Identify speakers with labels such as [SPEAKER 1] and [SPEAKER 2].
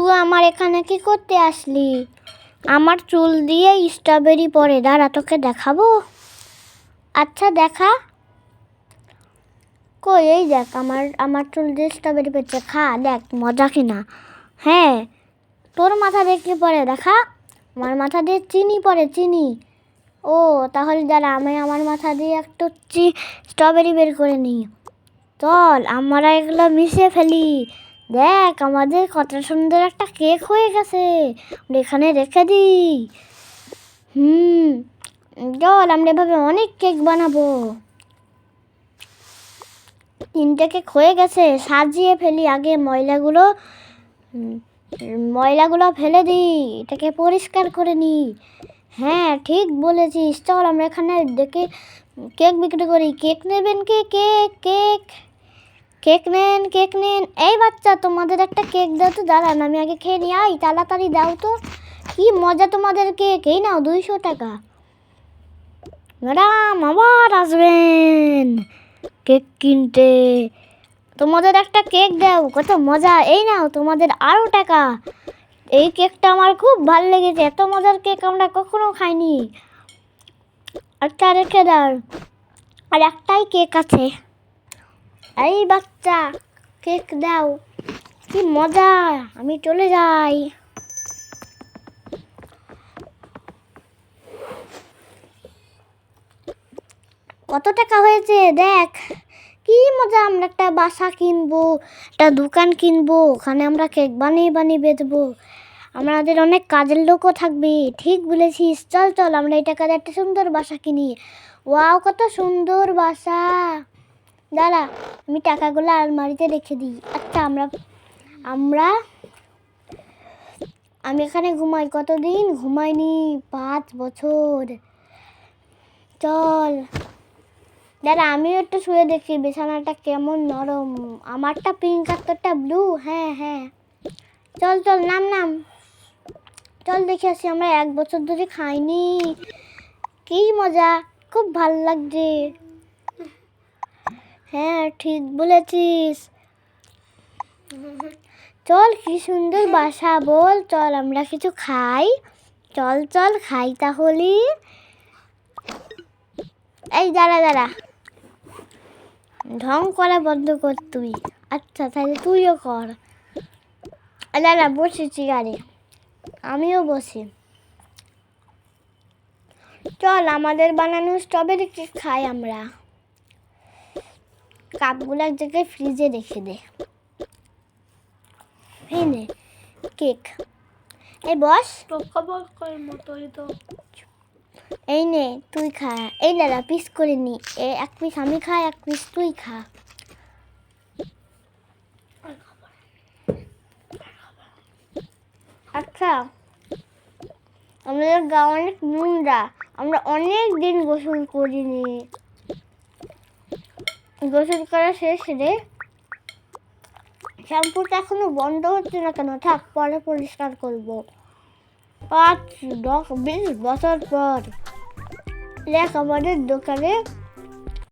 [SPEAKER 1] তুই আমার এখানে কি করতে আসলি? আমার চুল দিয়ে স্ট্রবেরি পড়ে, দাঁড়া তোকে দেখাবো। আচ্ছা দেখা। কই এই দেখ, আমার চুল দিয়ে স্ট্রবেরি পড়ছে, খা দেখ মজা কিনা। হ্যাঁ তোর মাথা দিয়ে কি পড়ে দেখা? আমার মাথা দিয়ে চিনি পড়ে, চিনি। ও তাহলে দাঁড়া, আমি আমার মাথা দিয়ে একটু স্ট্রবেরি বের করে নিই। চল আমরা এগুলো মিশিয়ে ফেলি। দেখ আমাদের কত সুন্দর একটা কেক হয়ে গেছে, এখানে রেখে দিই। চল আমরা এভাবে অনেক কেক বানাবো। 3টে কেক হয়ে গেছে, সাজিয়ে ফেলি। আগে ময়লাগুলো ফেলে দিই, এটাকে পরিষ্কার করে নিই। হ্যাঁ ঠিক বলেছিস, চল আমরা এখানে দেখে কেক বিক্রি করি। কেক নেবেন কে? কেক কেক কেক নেন, কেক নেন। এই বাচ্চা তোমাদের একটা কেক দাও তো, দাঁড়ান আমি আগে খেয়ে নিই। আই তাড়াতাড়ি দাও তো, কি মজা তোমাদের কেক। এই নাও 200 টাকা। ম্যাডাম আবার আসবেন কেক কিনতে, তোমাদের একটা কেক দাও, কত মজা। এই নাও তোমাদের আরও টাকা। এই কেকটা আমার খুব ভালো লেগেছে, এত মজার কেক আমরা কখনো খাইনি। আচ্ছা রেখে দাও, আর একটাই কেক আছে। এই বাচ্চা কেক দাও, কি মজা। আমি চলে যাই। কত টাকা হয়েছে দেখ, কি মজা। আমরা একটা বাসা কিনবো, একটা দোকান কিনবো, ওখানে আমরা কেক বানিয়ে বানিয়ে বেচবো। আমাদের অনেক কাজের লোকও থাকবে। ঠিক বলেছিস, চল চল আমরা এই টাকার একটা সুন্দর বাসা কিনি। ওয়াও কত সুন্দর বাসা। দাঁড়া আমি টাকাগুলো আলমারিতে রেখে দিই। আচ্ছা আমি এখানে ঘুমাই, কতদিন ঘুমাইনি, 5 বছর। চল দাঁড়া আমিও একটু শুয়ে দেখি বিছানাটা কেমন নরম। আমারটা পিঙ্ক আর তোরটা ব্লু। হ্যাঁ হ্যাঁ চল চল নাম নাম, চল দেখে আসি। আমরা 1 বছর ধরে খাইনি, কি মজা, খুব ভাল লাগছে। হ্যাঁ ঠিক বলেছিস, চল কি সুন্দর বাসা বল। চল আমরা কিছু খাই, চল চল খাই তাহলে। এই দাঁড়া দাঁড়া, ঢং করা বন্ধ কর তুই। আচ্ছা তাহলে তুইও কর। দাঁড়া বসি চেয়ারে, আমিও বসি। চল আমাদের বানানো স্ট্রবেরি কেক খাই আমরা। কাপগুলো এক জায়গায় ফ্রিজে রেখে দে। এই নে কেক, এই বস। এই নে তুই খা। এই দাদা পিস করে নি, 1 পিস আমি খাই, 1 পিস তুই খা। আচ্ছা আমাদের গা অনেক নোংরা, আমরা অনেক দিন গোসল করিনি। গোসল করা শেষ রে, শ্যাম্পুটা এখনো বন্ধ হচ্ছে না কেন? থাক পরে পরিষ্কার করবো। 5, 10, 20 বছর পর দেখ আমাদের দোকানে